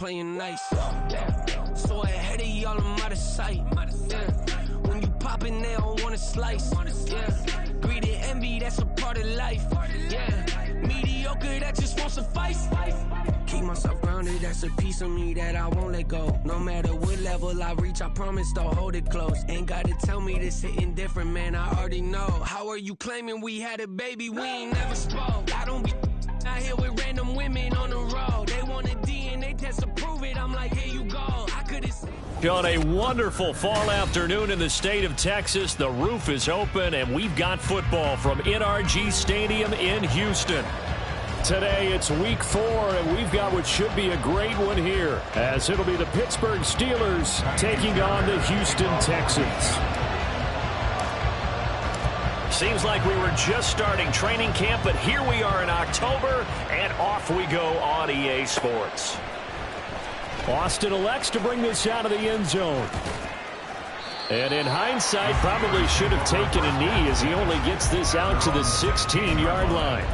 playing nice. Yeah. So ahead of y'all, I'm out of sight. Yeah. When you poppin', they don't wanna slice. Yeah. Greed and envy, that's a part of life. Yeah. Mediocre, that just won't suffice. Keep myself grounded, that's a piece of me that I won't let go. No matter what level I reach, I promise to hold it close. Ain't gotta tell me this hitting different, man, I already know. How are you claiming we had a baby, we ain't never spoke? I don't be out here with random women on the road. They want a DNA test to prove it, I'm like, here you go. I could've said. On a wonderful fall afternoon in the state of Texas, the roof is open, and we've got football from NRG Stadium in Houston. Today, it's week 4, and we've got what should be a great one here, as it'll be the Pittsburgh Steelers taking on the Houston Texans. Seems like we were just starting training camp, but here we are in October, and off we go on EA Sports. Austin elects to bring this out of the end zone. And in hindsight, probably should have taken a knee as he only gets this out to the 16-yard line.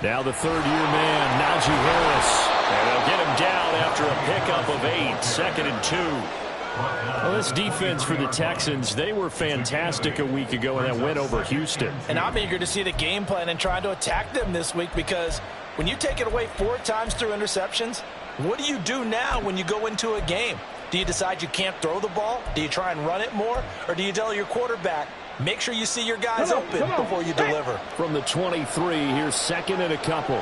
Now the third-year man, Najee Harris. And they'll get him down after a pickup of 8, 2nd and 2. Well, this defense for the Texans, they were fantastic a week ago in that win over Houston. And I'm eager to see the game plan and trying to attack them this week, because when you take it away 4 times through interceptions, what do you do now when you go into a game? Do you decide you can't throw the ball? Do you try and run it more? Or do you tell your quarterback, make sure you see your guys open before you deliver? From the 23, here's 2nd and a couple.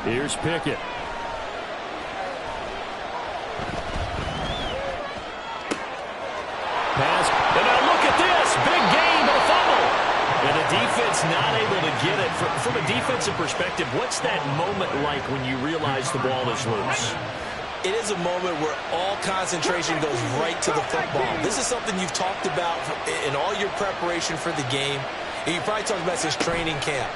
Here's Pickett. Pass. And now look at this. Big gain, but a fumble. And the defense not able to get it. From a defensive perspective, what's that moment like when you realize the ball is loose? It is a moment where all concentration goes right to the football. This is something you've talked about in all your preparation for the game. And you probably talked about this training camp.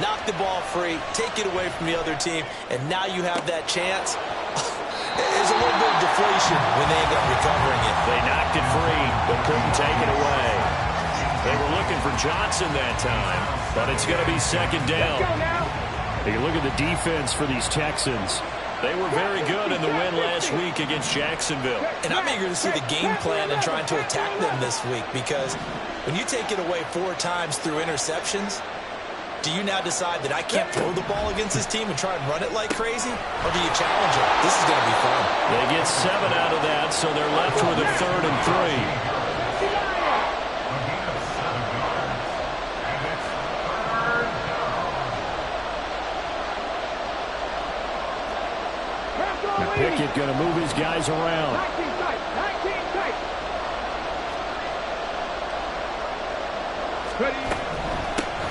Knock the ball free, take it away from the other team, and now you have that chance. There's a little bit of deflation when they end up recovering it. They knocked it free, but couldn't take it away. They were looking for Johnson that time, but it's going to be 2nd down. You look at the defense for these Texans. They were very good in the win last week against Jacksonville. And I'm eager to see the game plan and trying to attack them this week, because when you take it away 4 times through interceptions, do you now decide that I can't throw the ball against this team and try and run it like crazy? Or do you challenge them? This is going to be fun. They get 7 out of that, so they're left with a 3rd and 3. Pickett going to move his guys around.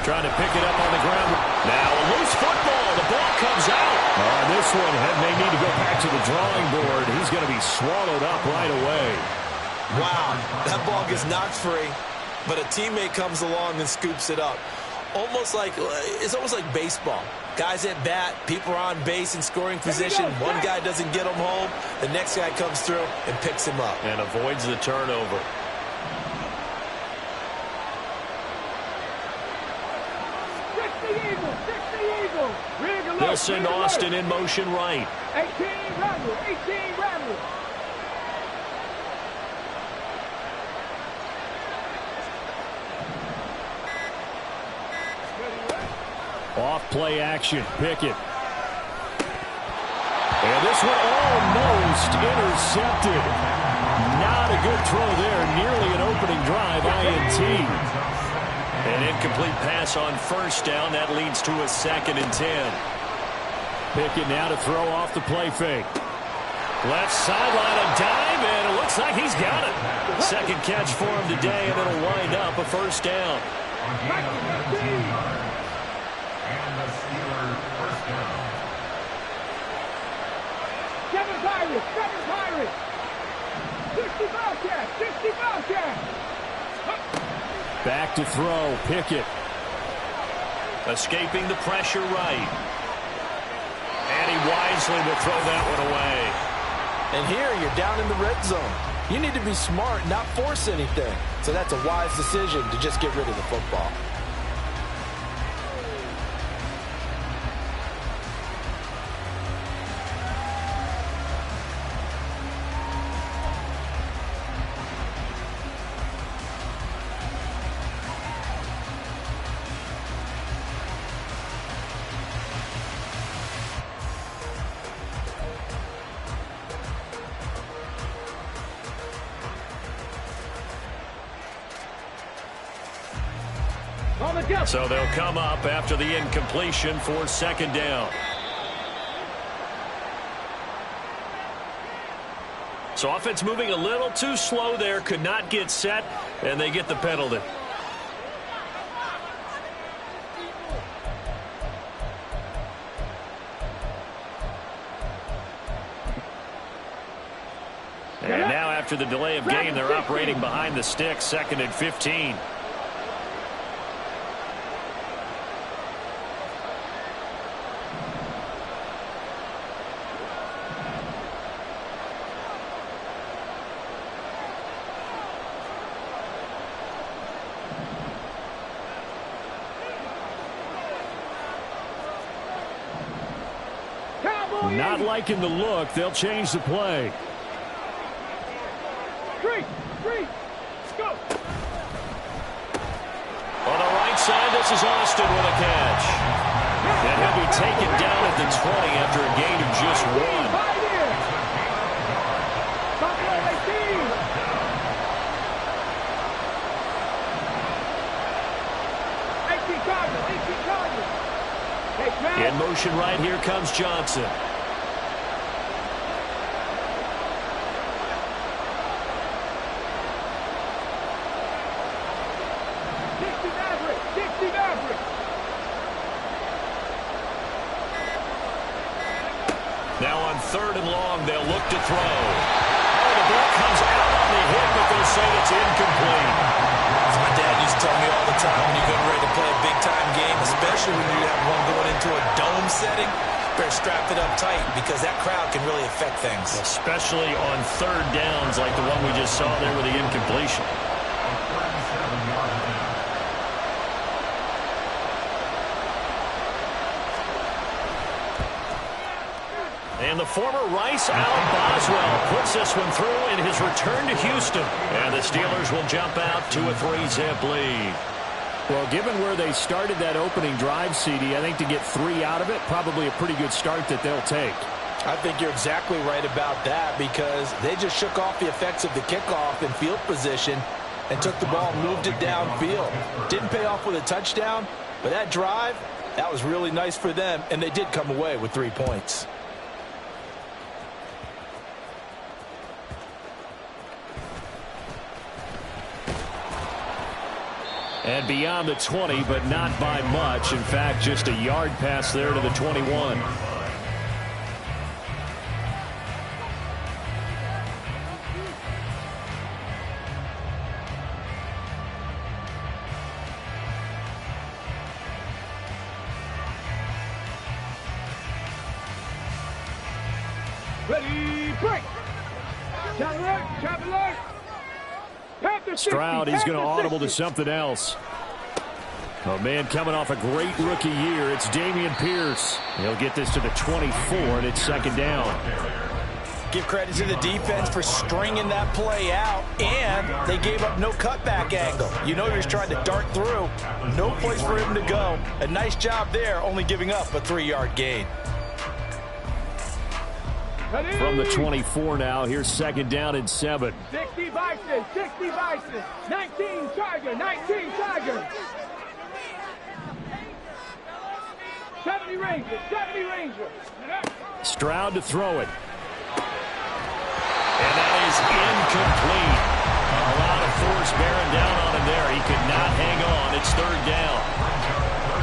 Trying to pick it up on the ground. Now a loose football. The ball comes out. On this one, may need to go back to the drawing board. He's going to be swallowed up right away. Wow, that ball gets knocked free, but a teammate comes along and scoops it up. It's almost like baseball. Guys at bat, people are on base in scoring position. One guy doesn't get him home. The next guy comes through and picks him up. And avoids the turnover. They'll send Austin in motion right. 18 Ramble. Off play action, Pickett. And this one almost intercepted. Not a good throw there. Nearly an opening drive, INT. An incomplete pass on first down. That leads to a 2nd and 10. Pickett now to throw off the play fake. Left sideline, a dive, and it looks like he's got it. Second catch for him today, and it'll wind up a first down. Seven Pirates. 60 Bobcats. Back to throw, Pickett. Escaping the pressure right. And he wisely will throw that one away. And here you're down in the red zone. You need to be smart, not force anything. So that's a wise decision to just get rid of the football. So they'll come up after the incompletion for 2nd down. So offense moving a little too slow there, could not get set, and they get the penalty. And now after the delay of game, they're operating behind the sticks, 2nd and 15. Not liking the look. They'll change the play. Three, go. On the right side, this is Austin with a catch. And he'll be taken down at the 20 after a gain of just 1. 18 targets. In motion right here comes Johnson. Now on 3rd and long, they'll look to throw. Oh, the ball comes out on the hit, but they'll say it's incomplete. As my dad used to tell me all the time, when you're getting ready to play a big-time game, especially when you have one going into a dome setting, better strap it up tight because that crowd can really affect things. Especially on 3rd downs like the one we just saw there with the incompletion. And the former Rice Al Boswell puts this one through in his return to Houston. And the Steelers will jump out to a 3-zip lead. Well, given where they started that opening drive, CD, I think to get 3 out of it, probably a pretty good start that they'll take. I think you're exactly right about that because they just shook off the effects of the kickoff in field position and took the ball and moved it downfield. Didn't pay off with a touchdown, but that drive, that was really nice for them, and they did come away with 3 points. And beyond the 20, but not by much. In fact, just a yard pass there to the 21. Ready, break. Traveler. Stroud, he's going to audible to something else. Oh, man, coming off a great rookie year, it's Dameon Pierce. He'll get this to the 24, and it's 2nd down. Give credit to the defense for stringing that play out, and they gave up no cutback angle. You know he was trying to dart through. No place for him to go. A nice job there, only giving up a 3-yard gain. From the 24 now, here's 2nd down and 7. 60 Bison, 19 Tigers. 70 Ranger, 70 Ranger. Stroud to throw it. And that is incomplete. A lot of force bearing down on him there. He could not hang on. It's third down.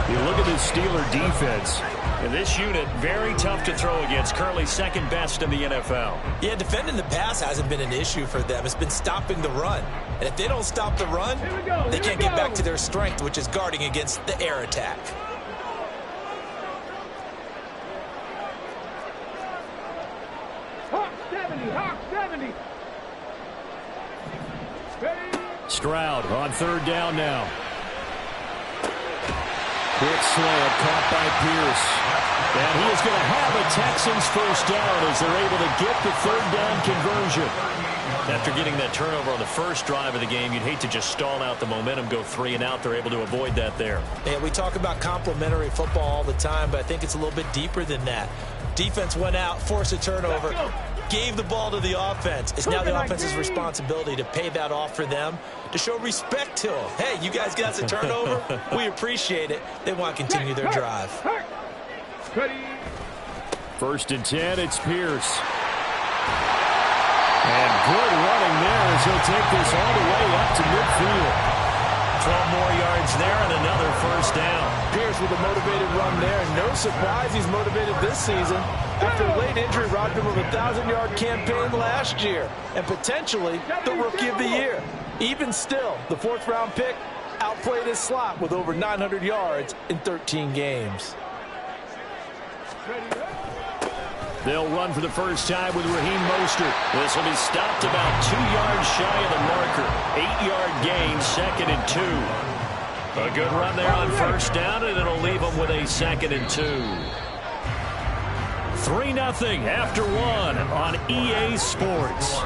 You look at this Steeler defense. And this unit, very tough to throw against. Currently second best in the NFL. Yeah, defending the pass hasn't been an issue for them. It's been stopping the run. And if they don't stop the run, they can't get back to their strength, which is guarding against the air attack. Hawk 70, Hawk 70. Ready? Stroud on third down now. Quick slant caught by Pierce. And he is going to have a Texans first down as they're able to get the third down conversion. After getting that turnover on the first drive of the game, you'd hate to just stall out the momentum, go 3 and out. They're able to avoid that there. Yeah, we talk about complementary football all the time, but I think it's a little bit deeper than that. Defense went out, forced a turnover, gave the ball to the offense. It's now the offense's responsibility to pay that off for them, to show respect to them. Hey, you guys got a turnover? We appreciate it. They want to continue their drive. Ready? First and 10, it's Pierce. And good running there as he'll take this all the way up to midfield. 12 more yards there and another first down. Pierce with a motivated run there, and no surprise he's motivated this season. After a late injury robbed him of a 1,000-yard campaign last year, and potentially the Rookie of the Year. Even still, the fourth-round pick outplayed his slot with over 900 yards in 13 games. They'll run for the first time with Raheem Mostert. This will be stopped about 2 yards shy of the marker. 8-yard gain, second and 2. A good run there on first down, and it'll leave them with a second and 2. 3-0 after 1 on EA Sports.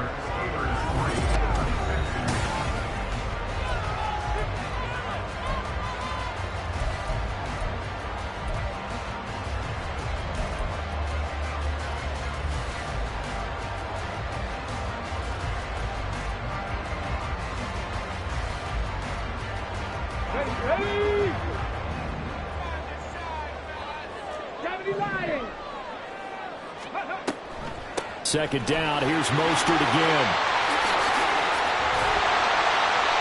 Ready? 70 Lions. Second down, here's Mostert again.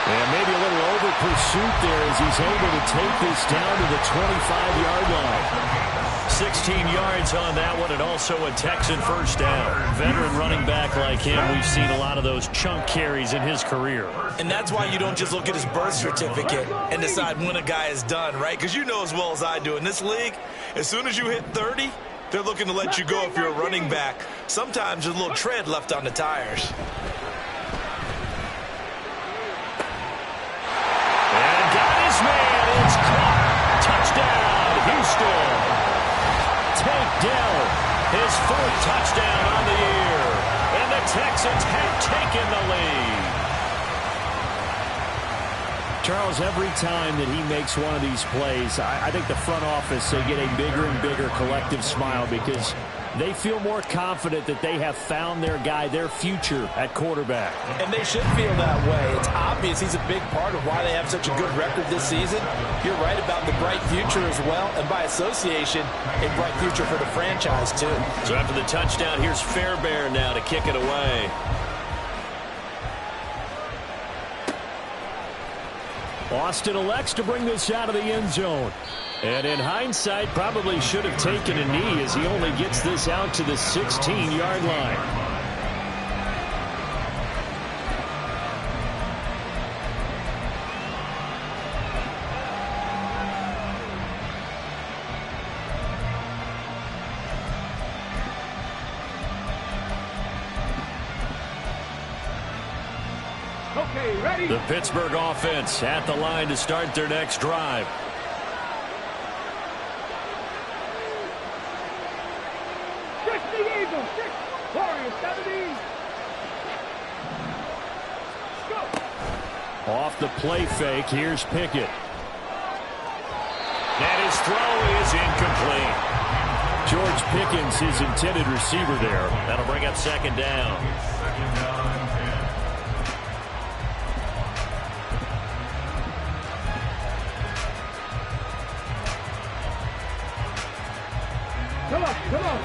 And maybe a little over pursuit there as he's able to take this down to the 25-yard line. 16 yards on that one, and also a Texan first down. Veteran running back like him, we've seen a lot of those chunk carries in his career. And that's why you don't just look at his birth certificate and decide when a guy is done, right? Because you know as well as I do, in this league, as soon as you hit 30, they're looking to let you go if you're a running back. Sometimes there's a little tread left on the tires. And got his man. It's caught. Touchdown, Houston. Tank Dell, his 4th touchdown on the year. And the Texans have taken the lead. Charles, every time that he makes one of these plays, I think the front office, they get a bigger and bigger collective smile because they feel more confident that they have found their guy, their future at quarterback. And they should feel that way. It's obvious he's a big part of why they have such a good record this season. You're right about the bright future as well, and by association, a bright future for the franchise too. So after the touchdown, here's Fairbairn now to kick it away. Austin elects to bring this out of the end zone. And in hindsight, probably should have taken a knee as he only gets this out to the 16-yard line. Okay, ready? The Pittsburgh offense at the line to start their next drive. Off the play fake, here's Pickett. And his throw is incomplete. George Pickens, his intended receiver there. That'll bring up second down. Come on, come on.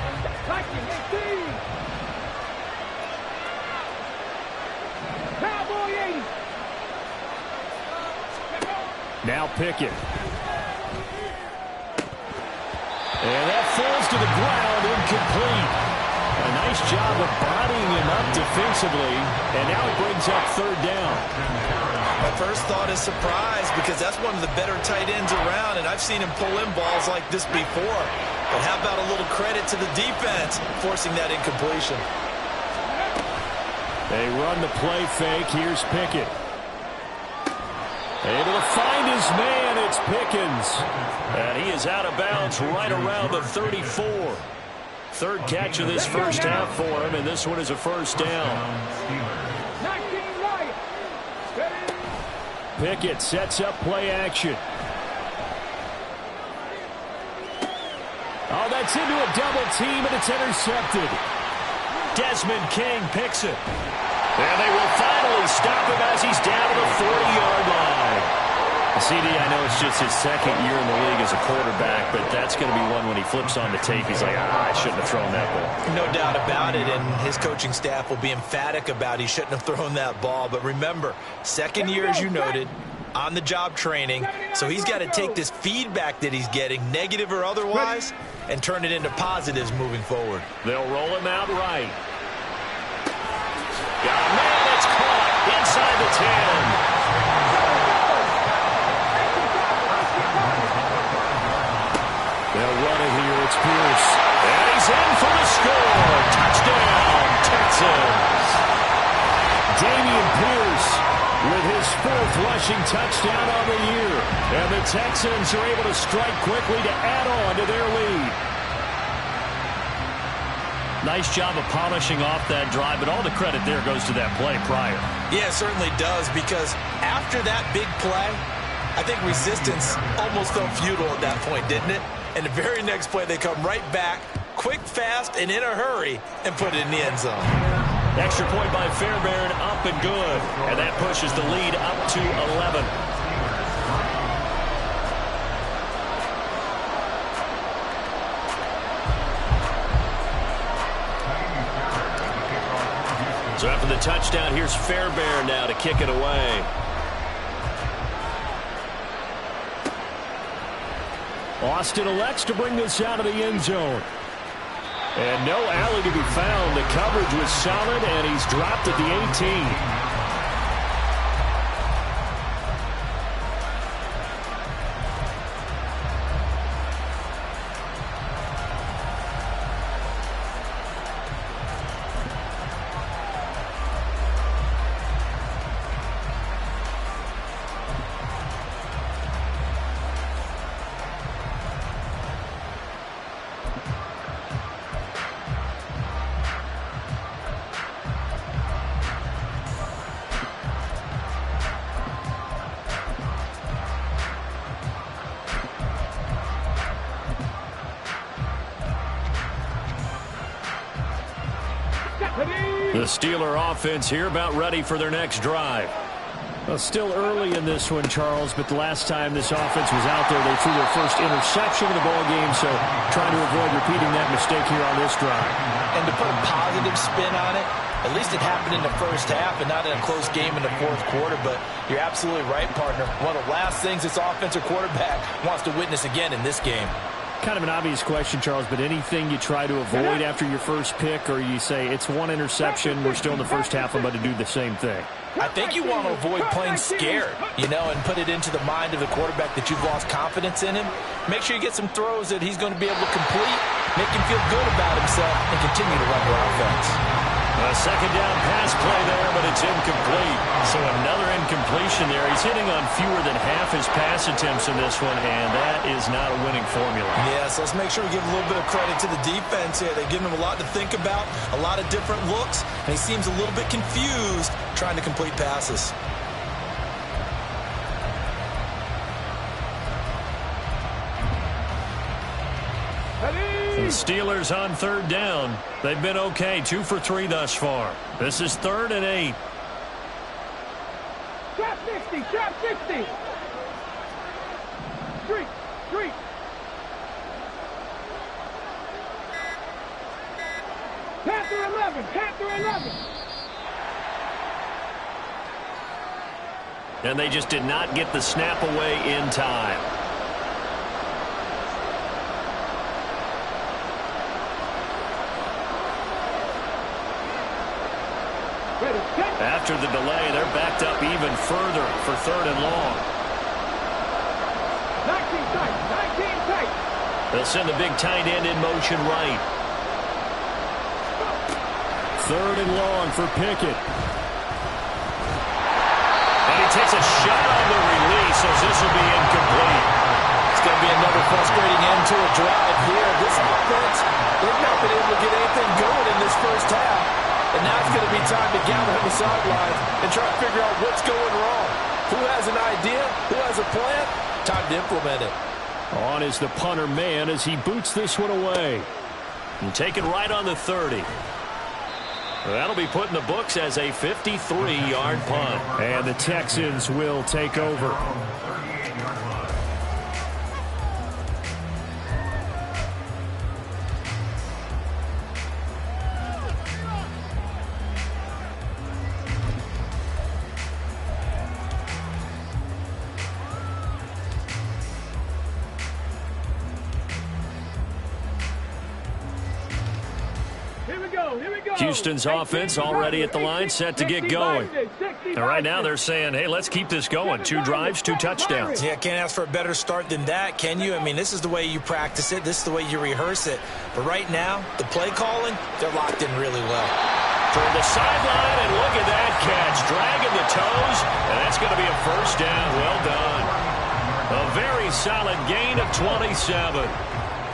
Viking 18. Cowboy 80. Now Pickett. And that falls to the ground, incomplete. A nice job of bodying him up defensively, and now it brings up third down. My first thought is surprise, because that's one of the better tight ends around, and I've seen him pull in balls like this before. But how about a little credit to the defense forcing that incompletion? They run the play fake. Here's Pickett. Able to find his man. It's Pickens. And he is out of bounds right around the 34. Third catch of this first half for him, and this one is a first down. 19 right. Pickett sets up play action. Oh, that's into a double team, and it's intercepted. Desmond King picks it. And they will finally stop him as he's down to the 40-yard line. CD, I know it's just his second year in the league as a quarterback, but that's going to be one when he flips on the tape. He's like, I shouldn't have thrown that ball. No doubt about it, and his coaching staff will be emphatic about he shouldn't have thrown that ball. But remember, second year, as you noted, on-the-job training, so he's got to take this feedback that he's getting, negative or otherwise, and turn it into positives moving forward. They'll roll him out right. Got a man that's caught inside the 10. They'll run it here. It's Pierce. And he's in for the score. Touchdown, Texans. Damian Pierce with his fourth rushing touchdown on the year. And the Texans are able to strike quickly to add on to their lead. Nice job of polishing off that drive, but all the credit there goes to that play prior. Yeah, it certainly does, because after that big play, I think resistance almost felt futile at that point, didn't it? And the very next play, they come right back, quick, fast, and in a hurry, and put it in the end zone. Extra point by Fairbairn, up and good. And that pushes the lead up to 11. So after the touchdown, here's Fairbairn now to kick it away. Austin elects to bring this out of the end zone. And no alley to be found. The coverage was solid, and he's dropped at the 18. The Steeler offense here about ready for their next drive. Well, still early in this one, Charles, but the last time this offense was out there, they threw their first interception of the ball game, so trying to avoid repeating that mistake here on this drive. And to put a positive spin on it, at least it happened in the first half and not in a close game in the fourth quarter, but you're absolutely right, partner. One of the last things this offensive quarterback wants to witness again in this game. Kind of an obvious question, Charles, but anything you try to avoid after your first pick, or you say it's one interception, we're still in the first half, I'm about to do the same thing? I think you want to avoid playing scared, and put it into the mind of the quarterback that you've lost confidence in him. Make sure you get some throws that he's going to be able to complete, make him feel good about himself, and continue to run your offense. A second down pass play there, but it's incomplete. So another incompletion there. He's hitting on fewer than half his pass attempts in this one, and that is not a winning formula. Yeah, so let's make sure we give a little bit of credit to the defense here. They've given him a lot to think about, a lot of different looks, and he seems a little bit confused trying to complete passes. The Steelers on third down. They've been okay, 2 for 3 thus far. This is 3rd and 8. Trap 60, trap 60. Street. Panther 11, Panther 11. And they just did not get the snap away in time. After the delay, they're backed up even further for 3rd and long. 19 tight, 19 tight. They'll send the big tight end in motion right. 3rd and long for Pickett. And he takes a shot on the release as this will be incomplete. It's going to be another frustrating end to a drive here. This offense, they've not been able to get anything going in this first half. And now it's going to be time to gather on the sidelines and try to figure out what's going wrong. Who has an idea? Who has a plan? Time to implement it. On is the punter man as he boots this one away. And taken right on the 30. That'll be put in the books as a 53-yard punt. And the Texans will take over. Houston's offense already at the line, set to get going. And right now they're saying, hey, let's keep this going. 2 drives, 2 touchdowns. Yeah, can't ask for a better start than that, can you? I mean, this is the way you practice it. This is the way you rehearse it. But right now, the play calling, they're locked in really well. Toward the sideline, and look at that catch. Dragging the toes, and that's going to be a first down. Well done. A very solid gain of 27.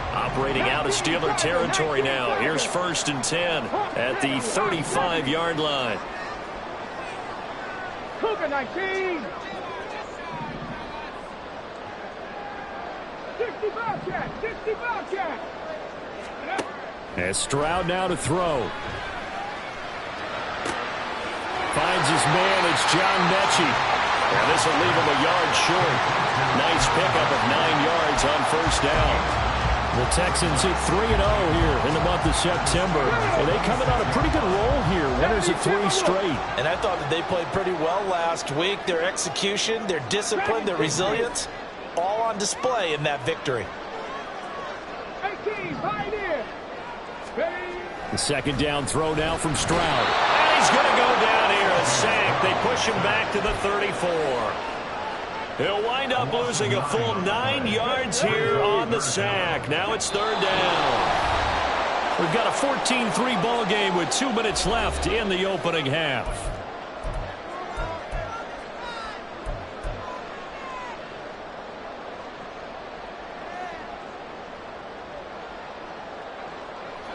Operating out of Steeler territory now. Here's 1st and 10 at the 35-yard line. Cougar 19. 65 check, 65 check. As Stroud now to throw. Finds his man, it's John Mechie. And this will leave him a yard short. Nice pickup of 9 yards on 1st down. The Texans hit 3-0 here in the month of September. And they coming on a pretty good roll here. Winners of 3 straight. And I thought that they played pretty well last week. Their execution, their discipline, their resilience, all on display in that victory. 18, right here. The 2nd down throw now from Stroud. And he's going to go down here. A sack. They push him back to the 34. He'll wind up losing a full 9 yards here on the sack. Now it's 3rd down. We've got a 14-3 ball game with 2 minutes left in the opening half.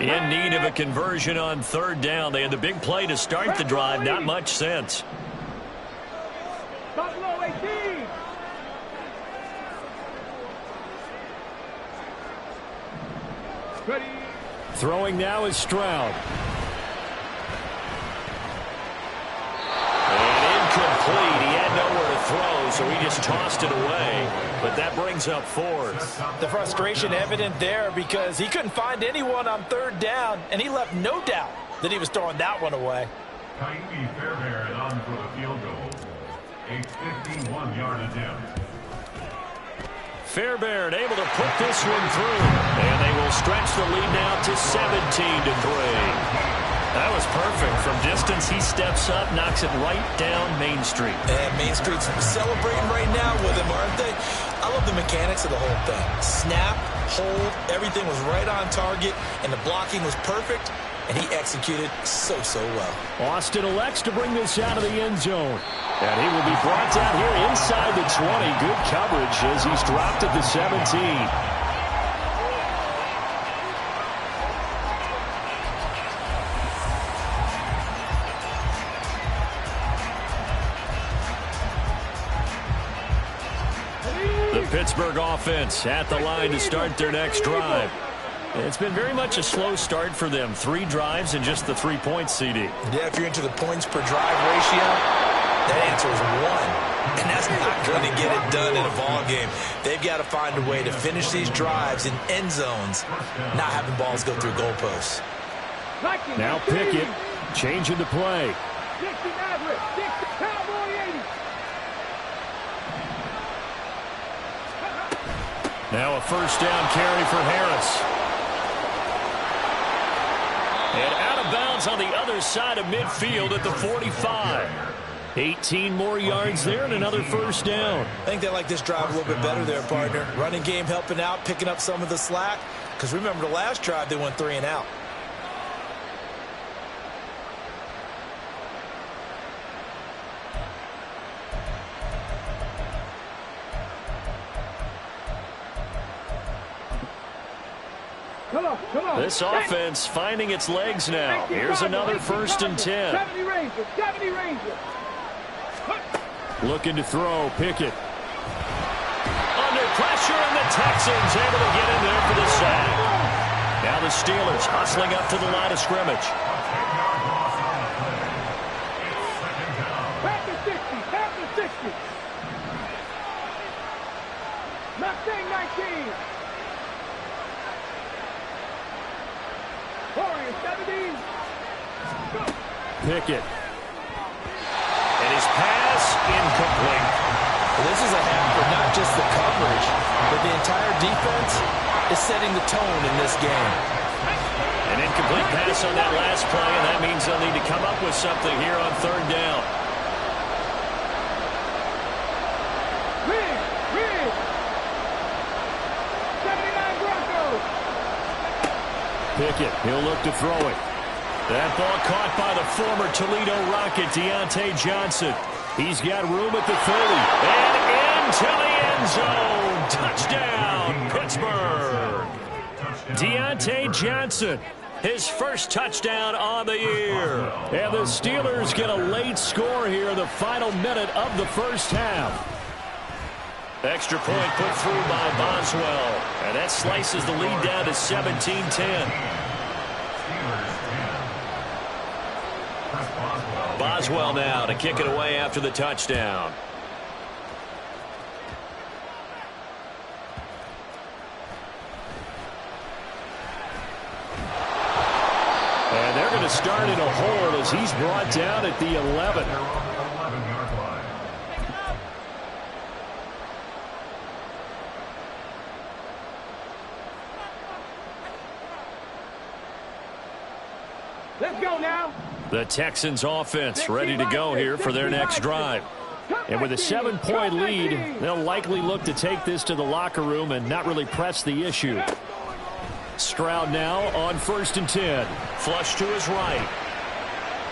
In need of a conversion on 3rd down. They had the big play to start the drive. Not much sense. Buffalo 18. Ready. Throwing now is Stroud. And incomplete. He had nowhere to throw, so he just tossed it away. But that brings up 4th. The frustration evident there because he couldn't find anyone on 3rd down, and he left no doubt that he was throwing that one away. Kyrie Fairbairn on for the field goal. A 51-yard attempt. Fairbairn able to put this one through. And they will stretch the lead now to 17-3. That was perfect. From distance, he steps up, knocks it right down Main Street. And Main Street's celebrating right now with him, aren't they? I love the mechanics of the whole thing. Snap, hold, everything was right on target, and the blocking was perfect, and he executed so well. Austin elects to bring this out of the end zone. And he will be brought down here inside the 20. Good coverage as he's dropped at the 17. The Pittsburgh offense at the line to start their next drive. It's been very much a slow start for them. 3 drives and just the 3 points, CD. Yeah, if you're into the points per drive ratio, that answer is 1. And that's not going to get it done in a ball game. They've got to find a way to finish these drives in end zones, not having balls go through goalposts. Now Pickett changing the play. 60 Maverick, 60 Cowboy 80. Now a first down carry for Harris. And out of bounds on the other side of midfield at the 45. 18 more yards there and another first down. I think they like this drive a little bit better there, partner. Running game helping out, picking up some of the slack. Because remember the last drive, they went 3 and out. Come on. This offense finding its legs now. Here's another first and 10. 70 Rangers, 70 Rangers. Looking to throw, Pickett. Under pressure, and the Texans able to get in there for the sack. Now the Steelers hustling up to the line of scrimmage. Back to 60. Mustang 19. Warriors 70. Go. Pickett. And his pass incomplete. Well, this is a half for not just the coverage, but the entire defense is setting the tone in this game. An incomplete pass on that last play, and that means they'll need to come up with something here on third down. Rig. 79 Broncos. Pickett, he'll look to throw it. That ball caught by the former Toledo Rocket, Deontay Johnson. He's got room at the 30. And into the end zone. Touchdown, Pittsburgh. Deontay Johnson, his first touchdown on the year. And the Steelers get a late score here in the final minute of the first half. Extra point put through by Boswell. And that slices the lead down to 17-10. Boswell now to kick it away after the touchdown. And they're going to start in a hole as he's brought down at the 11. Let's go now. The Texans offense ready to go here for their next drive. And with a 7-point lead, they'll likely look to take this to the locker room and not really press the issue. Stroud now on 1st and 10. Flush to his right.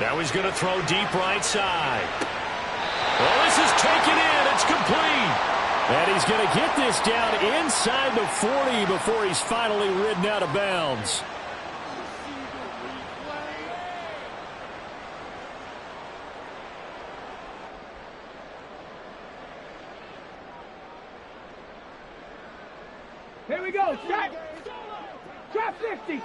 Now he's going to throw deep right side. Well, this is taken in. It's complete. And he's going to get this down inside the 40 before he's finally ridden out of bounds. Here we go. Trap 60.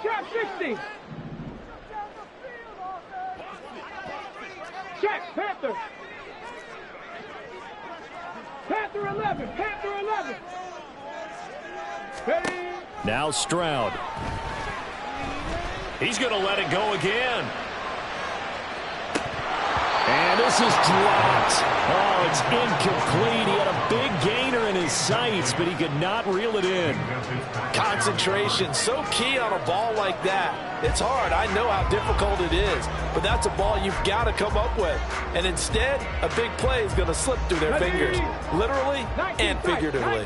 Check, Panther. Panther 11. Ready. Now Stroud. He's going to let it go again. And this is dropped. Oh, it's incomplete. He had a big gainer in his sights, but he could not reel it in. Concentration, so key on a ball like that. It's hard. I know how difficult it is, but that's a ball you've got to come up with. And instead, a big play is going to slip through their fingers, literally and figuratively.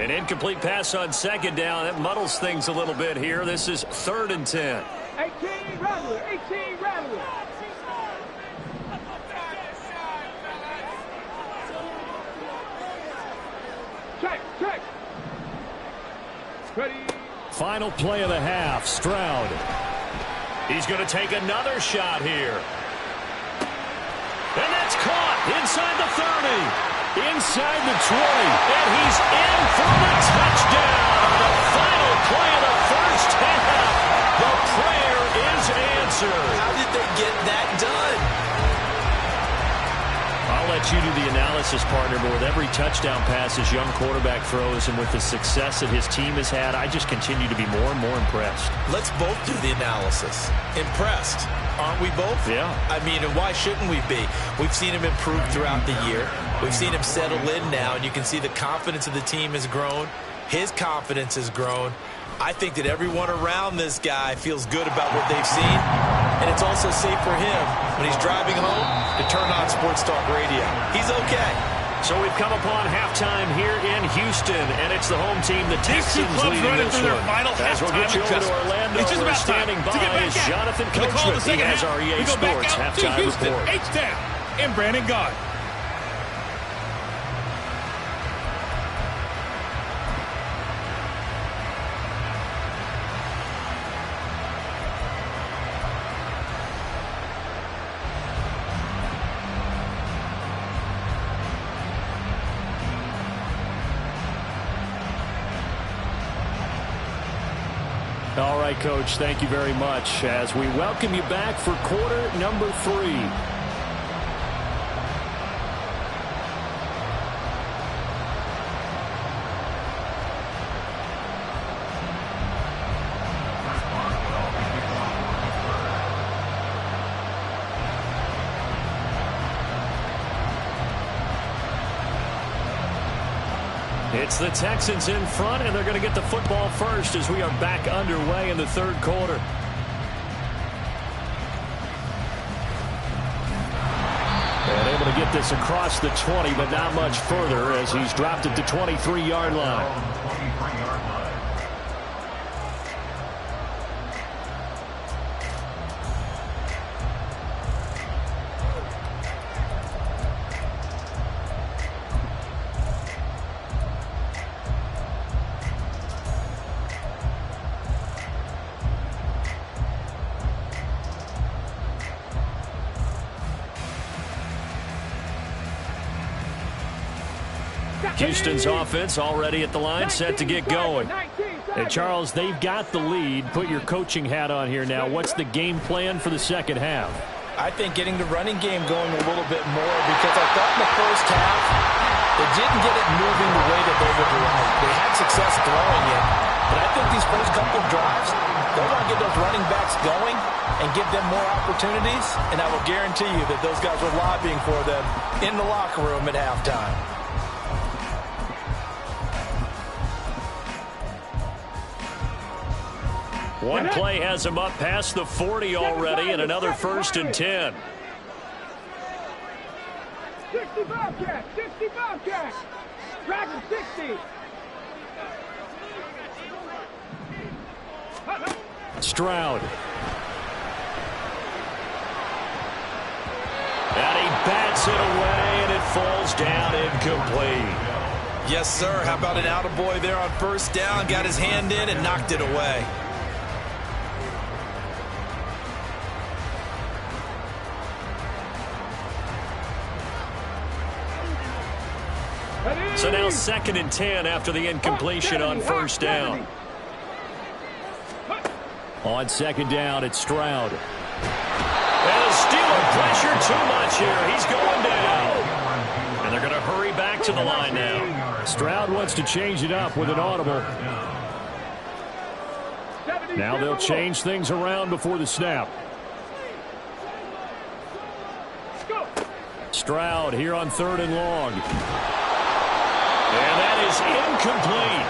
An incomplete pass on second down. That muddles things a little bit here. This is 3rd and 10. 18 Rattler. Check. Ready. Final play of the half, Stroud. He's going to take another shot here. And that's caught inside the 30, inside the 20, and he's in for the touchdown. The final play of the first half. The prayer is answered. How did they get that done? I'll let you do the analysis, partner, but with every touchdown pass this young quarterback throws and with the success that his team has had, I just continue to be more and more impressed. Let's both do the analysis. Impressed, aren't we both? Yeah. I mean, and why shouldn't we be? We've seen him improve throughout the year. We've seen him settle in now, and you can see the confidence of the team has grown. His confidence has grown. I think that everyone around this guy feels good about what they've seen, and it's also safe for him when he's driving home to turn on Sports Talk Radio. He's okay. So we've come upon halftime here in Houston, and it's the home team, the Texans, leading this one. As we'll get you over to Orlando, we're standing by is Jonathan Coachman. He has our EA Sports halftime report. H-Town and Brandon Gaudin. All right, Coach, thank you very much as we welcome you back for quarter number 3. It's the Texans in front, and they're going to get the football first as we are back underway in the third quarter. And able to get this across the 20, but not much further as he's dropped it to 23-yard line. Houston's offense already at the line, set to get going. And Charles, they've got the lead. Put your coaching hat on here now. What's the game plan for the second half? I think getting the running game going a little bit more, because I thought in the first half they didn't get it moving the way that they would like. They had success throwing it, but I think these first couple of drives, they want to get those running backs going and give them more opportunities, and I will guarantee you that those guys were lobbying for them in the locker room at halftime. One play has him up past the 40 already, and another 1st and 10. 65 catch, 65 catch. Dragon 60. Stroud. And he bats it away, and it falls down incomplete. Yes, sir. How about an attaboy there on first down? Got his hand in and knocked it away. So now 2nd and 10 after the incompletion on first down. On 2nd down, it's Stroud. And the Steeler pressure too much here. He's going down. And they're going to hurry back to the line now. Stroud wants to change it up with an audible. Now they'll change things around before the snap. Stroud here on 3rd and long. And that is incomplete.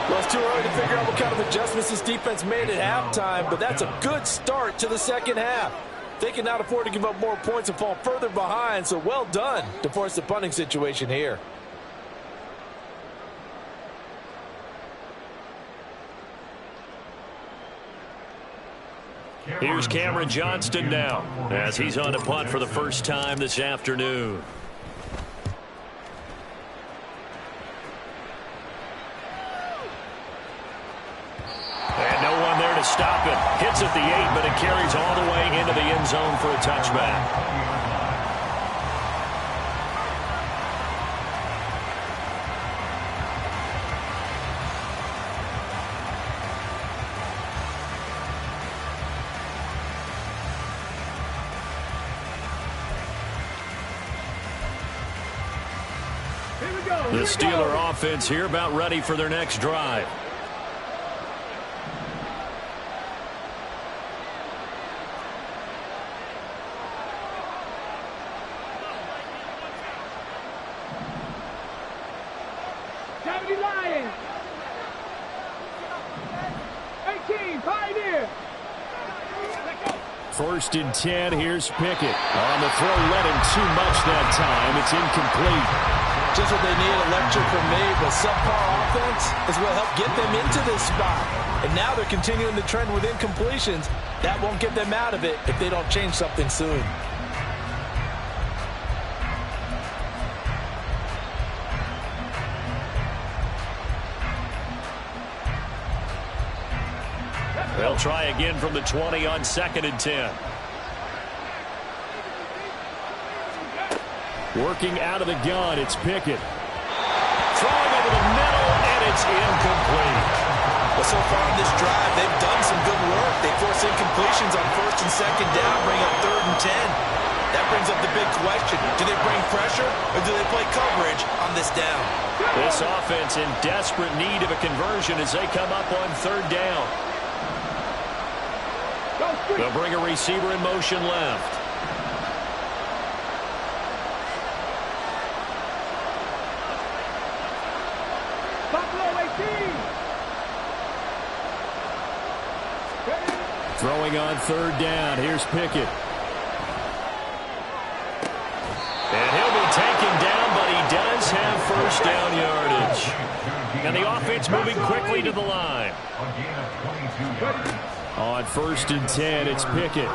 Well, it's too early to figure out what kind of adjustments this defense made at halftime, but that's a good start to the second half. They can not afford to give up more points and fall further behind, so well done to force the punting situation here. Here's Cameron Johnston now as he's on to punt for the first time this afternoon. And no one there to stop it. Hits at the 8, but it carries all the way into the end zone for a touchback. The Steeler offense here about ready for their next drive. Lions. 18, Pioneer. First and 10, here's Pickett. On the throw, led him too much that time. It's incomplete. Just what they need, a lecture from me, but subpar offense is what helped get them into this spot. And now they're continuing the trend with incompletions. That won't get them out of it if they don't change something soon. They'll try again from the 20 on 2nd and 10. Working out of the gun, it's Pickett. Throwing over the middle, and it's incomplete. Well, so far in this drive, they've done some good work. They force incompletions on 1st and 2nd down, bring up 3rd and 10. That brings up the big question. Do they bring pressure, or do they play coverage on this down? This offense in desperate need of a conversion as they come up on 3rd down. They'll bring a receiver in motion left. Throwing on 3rd down. Here's Pickett. And he'll be taken down, but he does have 1st down yardage. And the offense moving quickly to the line. On 1st and 10, it's Pickett.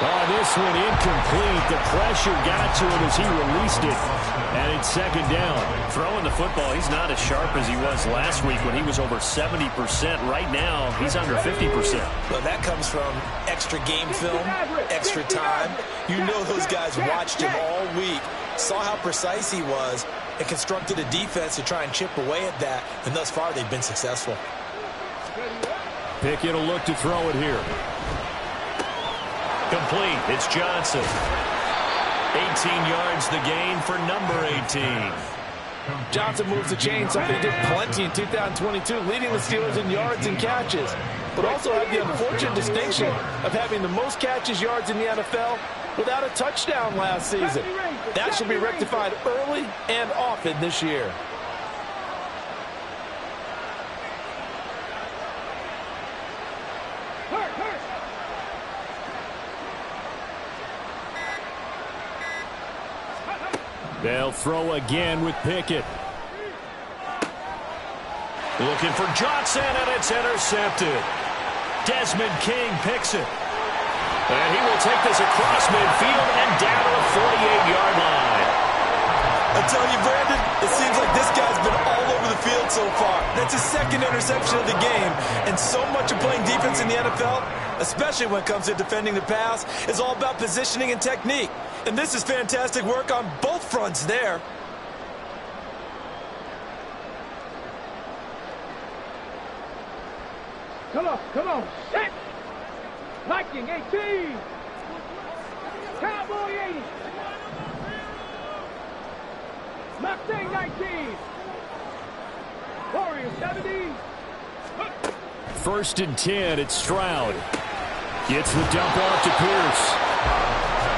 Oh, this one incomplete. The pressure got to him as he released it. And it's 2nd down. Throwing the football, he's not as sharp as he was last week when he was over 70%. Right now, he's under 50%. Well, that comes from extra game film, extra time. You know those guys watched him all week, saw how precise he was, and constructed a defense to try and chip away at that. And thus far, they've been successful. Pickett will look to throw it here. Complete. It's Johnson. 18 yards the gain for number 18. Johnson moves the chain, something he did plenty in 2022, leading the Steelers in yards and catches, but also had the unfortunate distinction of having the most catches yards in the NFL without a touchdown last season. That should be rectified early and often this year. They'll throw again with Pickett. Looking for Johnson, and it's intercepted. Desmond King picks it. And he will take this across midfield and down to the 48-yard line. I tell you, Brandon, it seems like this guy's been all over the field so far. That's his 2nd interception of the game. And so much of playing defense in the NFL, especially when it comes to defending the pass, is all about positioning and technique. And this is fantastic work on both fronts there. Come on, set! Viking 18! Cowboy 80! Mustang 19! Warrior 70! 1st and 10, it's Stroud. Gets the dump off to Pierce.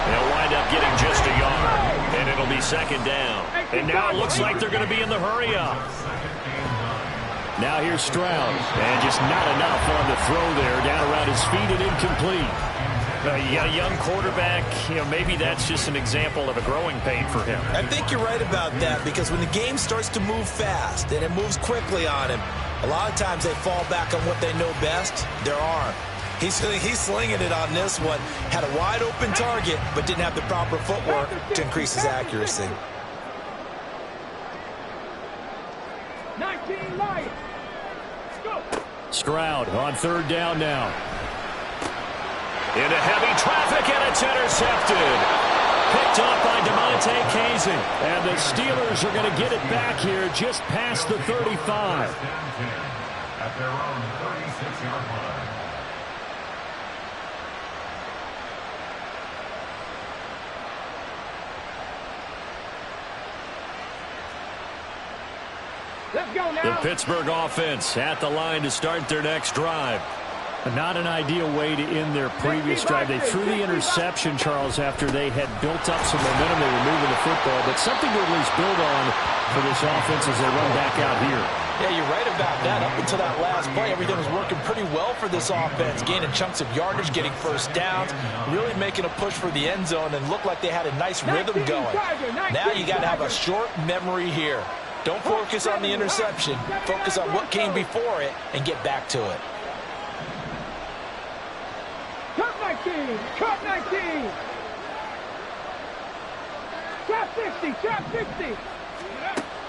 They'll wind up getting just a yard, and it'll be 2nd down. And now it looks like they're going to be in the hurry-up. Now here's Stroud, and just not enough on the throw there, down around his feet and incomplete. You got a young quarterback, maybe that's just an example of a growing pain for him. I think you're right about that, because when the game starts to move fast and it moves quickly on him, a lot of times they fall back on what they know best, their arm. He's slinging it on this one. Had a wide open target, but didn't have the proper footwork to increase his accuracy. 19 Lions! Go! Stroud on 3rd down now. Into heavy traffic, and it's intercepted. Picked off by DeMonte Casey. And the Steelers are going to get it back here just past the 35. At their own 36-yard line. Let's go now. The Pittsburgh offense at the line to start their next drive. Not an ideal way to end their previous drive. They threw the interception, Charles, after they had built up some momentum. They were moving the football, but something to at least build on for this offense as they run back out here. Yeah, you're right about that. Up until that last play, everything was working pretty well for this offense, gaining chunks of yardage, getting first downs, really making a push for the end zone, and looked like they had a nice rhythm going. Now you got to have a short memory here. Don't focus on the interception. Focus on what came before it and get back to it. Cut 19! Cut 19! Trap 60! Trap 60!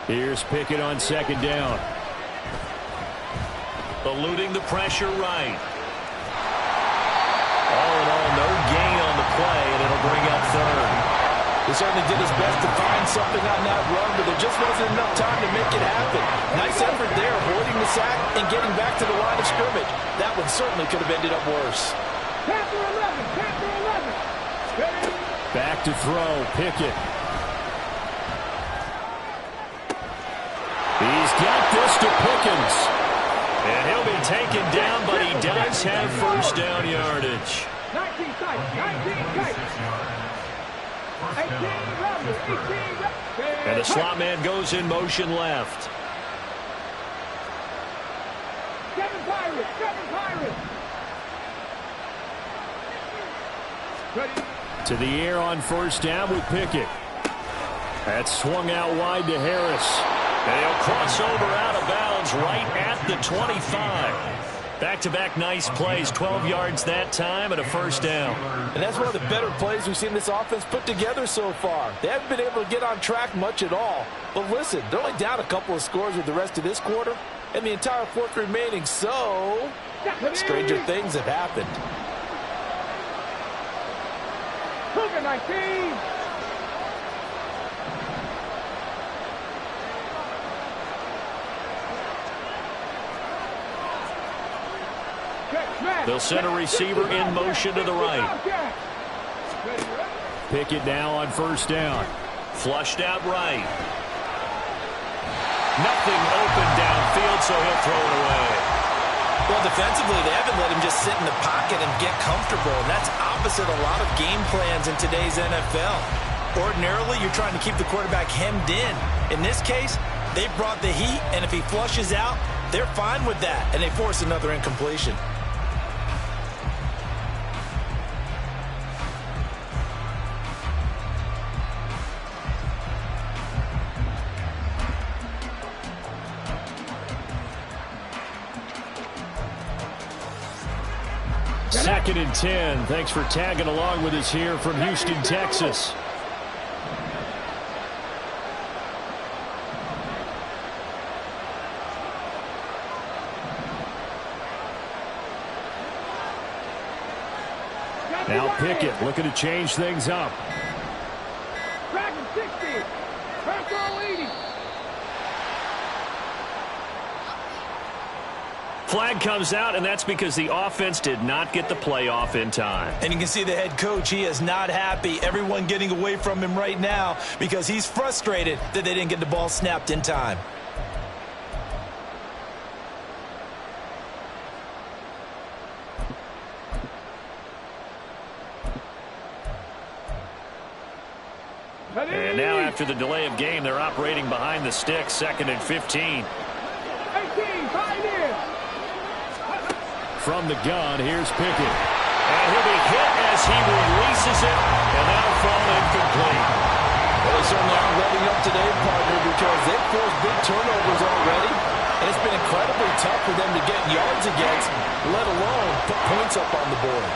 Here's Pickett on second down. Eluding the pressure right. All in all, no gain on the play, and it'll bring up third. He certainly did his best to find something on that run, but there just wasn't enough time to make it happen. Nice effort there, avoiding the sack and getting back to the line of scrimmage. That one certainly could have ended up worse. Panther 11! Panther 11! Back to throw, Pickett. He's got this to Pickens. And he'll be taken down, but he does have first down yardage. 19 sites! 19 sites! 18 runners! 18 runners! And the slot man goes in motion left. 7 Pirates! 7 Pirates! To the air on first down with Pickett. That's swung out wide to Harris. And he'll cross over out of bounds right at the 25. Back-to-back nice plays, 12 yards that time and a first down. And that's one of the better plays we've seen this offense put together so far. They haven't been able to get on track much at all. But listen, they're only down a couple of scores with the rest of this quarter and the entire fourth remaining, so stranger things have happened. Cougar 19! They'll send a receiver in motion to the right. Pickett now on first down. Flushed out right. Nothing open downfield, so he'll throw it away. Well, defensively, they haven't let him just sit in the pocket and get comfortable, and that's opposite a lot of game plans in today's NFL. Ordinarily, you're trying to keep the quarterback hemmed in. In this case, they brought the heat, and if he flushes out, they're fine with that, and they force another incompletion. Second and 10. Thanks for tagging along with us here from Houston, Texas. Now Pickett looking to change things up. Dragon 60! Purple 80! Flag comes out, and that's because the offense did not get the play off in time. And you can see the head coach, he is not happy. Everyone getting away from him right now because he's frustrated that they didn't get the ball snapped in time. And now after the delay of game, they're operating behind the sticks, second and 15. 18, pioneer! From the gun, here's Pickett. And he'll be hit as he releases it, and that'll fall incomplete. Well, they certainly aren't letting up today, partner, because they've forced big turnovers already, and it's been incredibly tough for them to get yards against, let alone put points up on the board.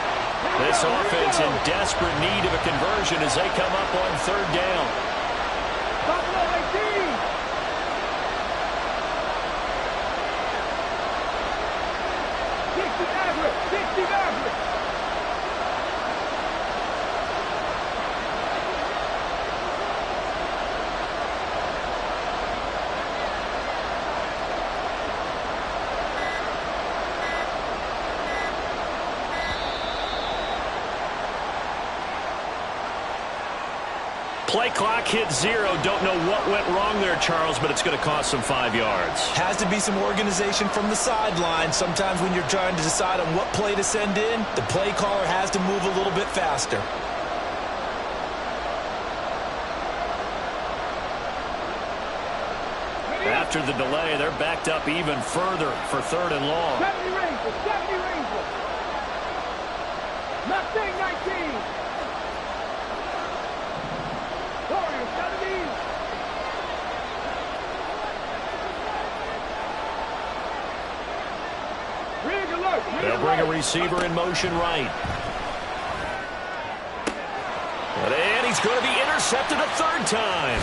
This offense in desperate need of a conversion as they come up on third down. Buffalo 18! Play clock hit 0. Don't know what went wrong there, Charles, but it's going to cost them 5 yards. Has to be some organization from the sideline. Sometimes when you're trying to decide on what play to send in, the play caller has to move a little bit faster. After the delay, they're backed up even further for 3rd and long. 70 Rangers, 70 Rangers. Mustang 19. Warriors 70. Rig alert. They'll bring a receiver in motion right. And he's going to be intercepted a 3rd time.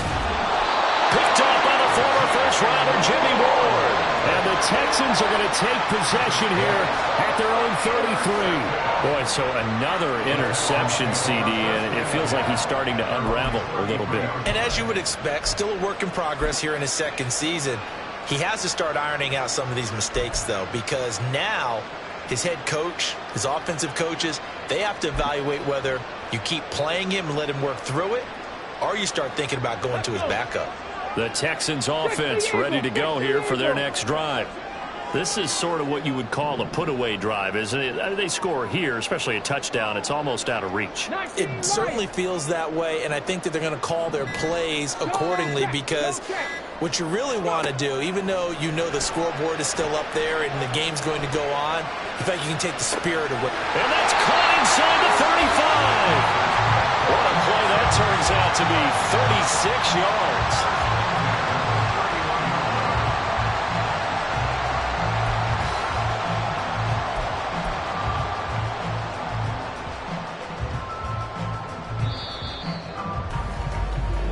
Picked up by the former first-rounder Jimmy Ward. And the Texans are going to take possession here at their own 33. Boy, so another interception, CD, and it feels like he's starting to unravel a little bit. And as you would expect, still a work in progress here in his 2nd season. He has to start ironing out some of these mistakes, though, because now his head coach, his offensive coaches, they have to evaluate whether you keep playing him and let him work through it, or you start thinking about going to his backup. The Texans offense ready to go here for their next drive. This is sort of what you would call a put-away drive, isn't it? They score here, especially a touchdown. It's almost out of reach. It certainly feels that way, and I think that they're going to call their plays accordingly, because what you really want to do, even though you know the scoreboard is still up there and the game's going to go on, in fact, you can take the spirit away. And that's caught inside the 35. What a play that turns out to be, 36 yards.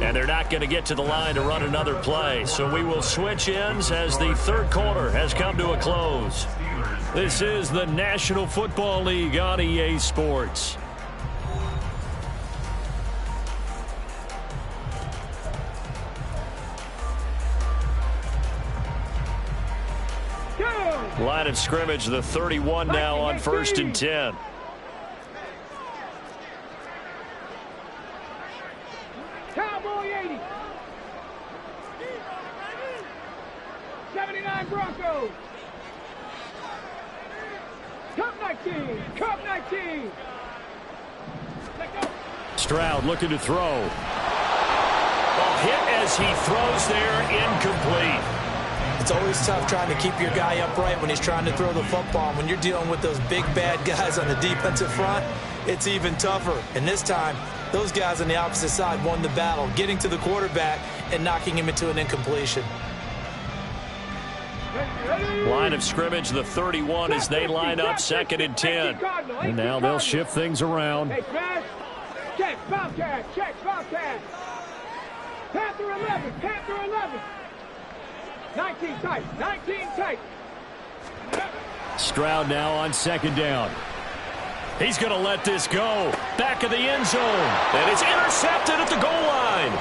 And they're not going to get to the line to run another play. So we will switch ends as the 3rd quarter has come to a close. This is the National Football League on EA Sports. Line of scrimmage, the 31 now on 1st and 10. Cowboy 80. 79 Broncos. Cup 19. Cup 19. Let go. Stroud looking to throw. Ball hit as he throws there, incomplete. It's always tough trying to keep your guy upright when he's trying to throw the football. When you're dealing with those big bad guys on the defensive front, it's even tougher. And this time, those guys on the opposite side won the battle, getting to the quarterback and knocking him into an incompletion. Line of scrimmage, the 31, as they line up 2nd and 10. And now they'll shift things around. Hey, Smash. Check, Bobcat. Check, Bobcat. Panther 11. Panther 11. 19 tight. 19 tight. Stroud now on 2nd down. He's going to let this go. Back of the end zone. And it's intercepted at the goal line.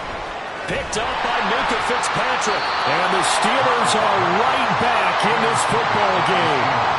Picked up by Minka Fitzpatrick. And the Steelers are right back in this football game.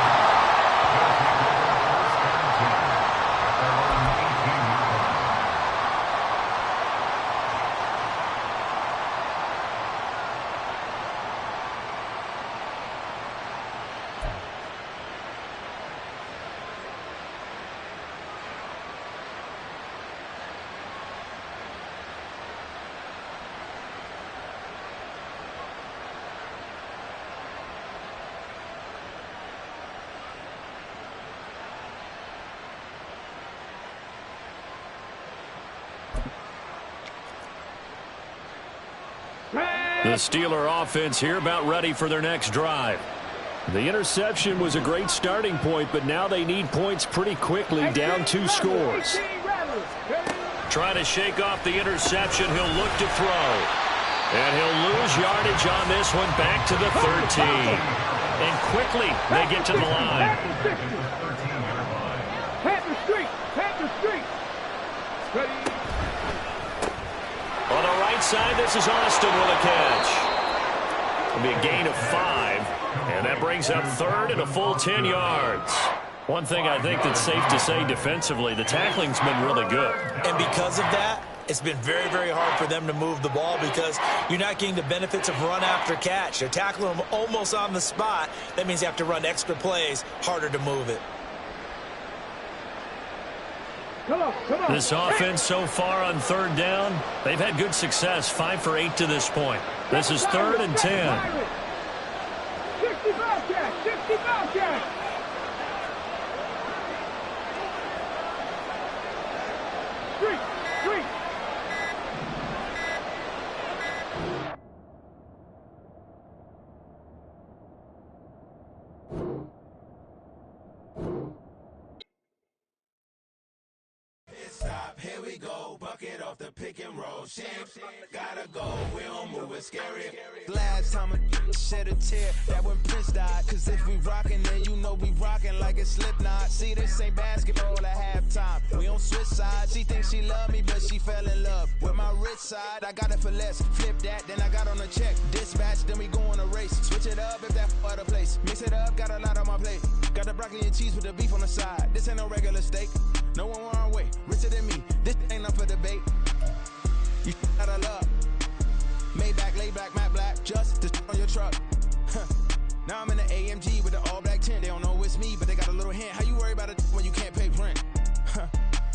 The Steeler offense here about ready for their next drive. The interception was a great starting point, but now they need points pretty quickly, down 2 scores. Trying to shake off the interception, he'll look to throw. And he'll lose yardage on this one, back to the 13. And quickly they get to the line. Panther Street. Panther Street. Ready. On the right side, this is Austin with a catch. It'll be a gain of 5, and that brings up 3rd and a full 10 yards. One thing I think that's safe to say defensively, the tackling's been really good. And because of that, It's been very, very hard for them to move the ball because you're not getting the benefits of run after catch. They're tackling them almost on the spot. That means you have to run extra plays, harder to move it. Come on. This offense so far on third down, they've had good success, 5 for 8 to this point. This is 3rd and 10. 60 Bobcats, 60 Bobcats. Street. Stop, here we go, bucket off the pick and roll. Shapes, gotta go, we don't move it scary. Last time a shed a tear, that when Prince died. Cause if we rockin', then you know we rockin' like a Slipknot. See, this ain't basketball at halftime. We on switch sides. She thinks she love me, but she fell in love with my rich side. I got it for less. Flip that, then I got on a check. Dispatch, then we go on a race. Switch it up if that other place. Mix it up, got a lot on my plate. Got the broccoli and cheese with the beef on the side. This ain't no regular steak. No one wrong way, richer than me. This ain't up for debate. You out of luck. Maybach, laid back, matte black, just to on your truck. Now I'm in the AMG with the all black tint. They don't know it's me, but they got a little hint. How you worry about it when you can't pay rent?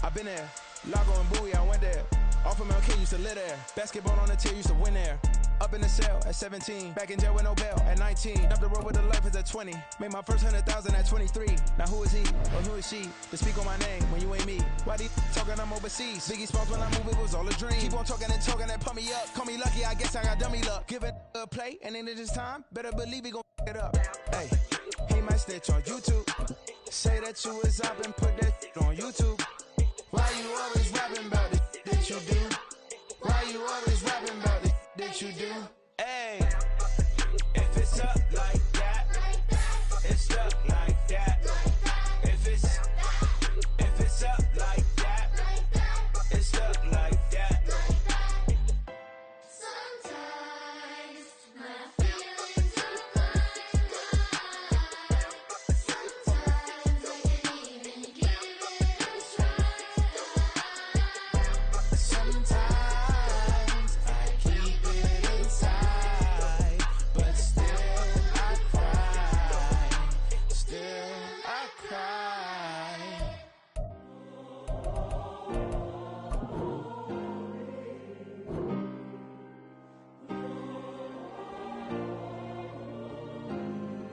I've been there. Lago and Bowie, I went there. Off of MLK, used to live there. Basketball on the tier, used to win there. Up in the cell at 17. Back in jail with no bail at 19. Up the road with the life is at 20. Made my first 100,000 at 23. Now who is he or who is she to speak on my name when you ain't me? Why they talking I'm overseas? Biggie Smalls when I move, it was all a dream. Keep on talking and pump me up. Call me lucky, I guess I got dummy luck. Give it a play and then it's time. Better believe he gon' it up. Hey, he might snitch on YouTube. Say that you was up and put that on YouTube. Why you always rapping about it that you do? Why you always rapping about it that you do? Hey, If it's up like that, it's stuck like that. If it's up like that, it's stuck like that. Sometimes my feelings are blind. Sometimes I can't even give it a try. sometimes I keep it inside, but still I cry. Still I cry.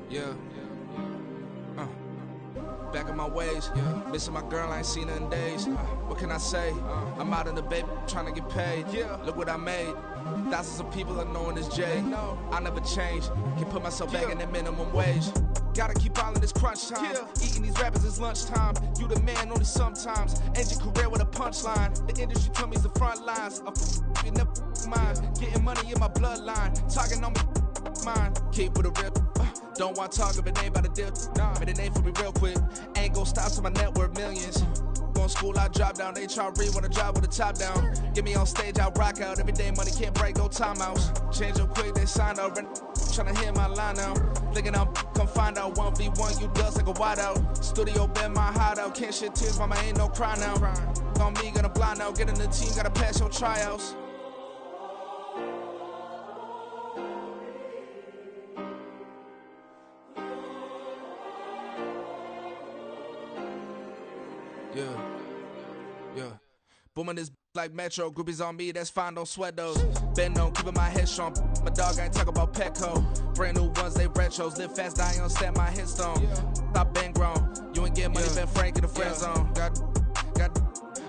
Yeah. Back in my ways. Missing my girl, I ain't seen her in days. What can I say? I'm out in the baby trying to get paid. Look what I made. Thousands of people are knowing this Jay. I never change. Can put myself back in the minimum wage. Gotta keep all in this crunch time. Eating these rappers is lunchtime. You the man only sometimes. End your career with a punchline. The industry told me it's the front lines. You never mine. Getting money in my bloodline. Talking on me mine. Keep with a real. Don't want to talk if it ain't about a deal. But it ain't for me real quick. Ain't gon' stop till my net worth millions. Going school, I drop down. They try to read when I drive with the top down. Get me on stage, I rock out. Every day money can't break, no timeouts. Change up quick, they sign up. Tryna hear my line now. Thinking I'm come find out 1v1, you dust like a wideout. Studio been my hideout. Can't shed tears, mama ain't no cry now. On me, gonna blind out. Get in the team, gotta pass your tryouts. Yeah. Booming this like Metro. Groupies on me, that's fine, don't sweat those. Been on, keeping my head strong. My dog ain't talk about Petco. Brand new ones, they retros. Live fast, die on, stand my headstone. Stop been grown. You ain't get money, been frank in the friend zone. Got.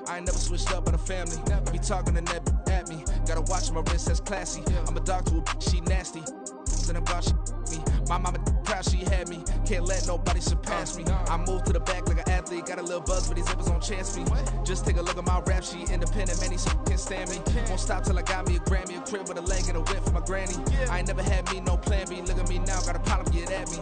I ain't never switched up on the family. Be talking to that at me. Gotta watch my wrist, that's classy. I'm a dog to a she nasty. Then about she me. My mama proud she had me. Can't let nobody surpass me. I moved to the back like an athlete. Got a little buzz, but these zippers on chance me. Just take a look at my rap sheet. Independent, man, these can't stand me. Won't stop till I got me a Grammy, a crib with a leg and a whip for my granny. I ain't never had me no plan B. Look at me now, got a problem, get at me.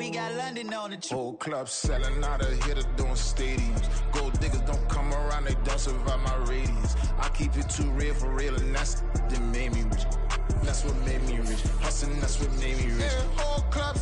we got London on the trip. Whole club selling out a hitter doing stadiums. Gold diggers don't come around, they don't survive my radius. I keep it too real for real, and that's that made me rich. That's what made me rich. Hustling, that's what made me rich. Whole club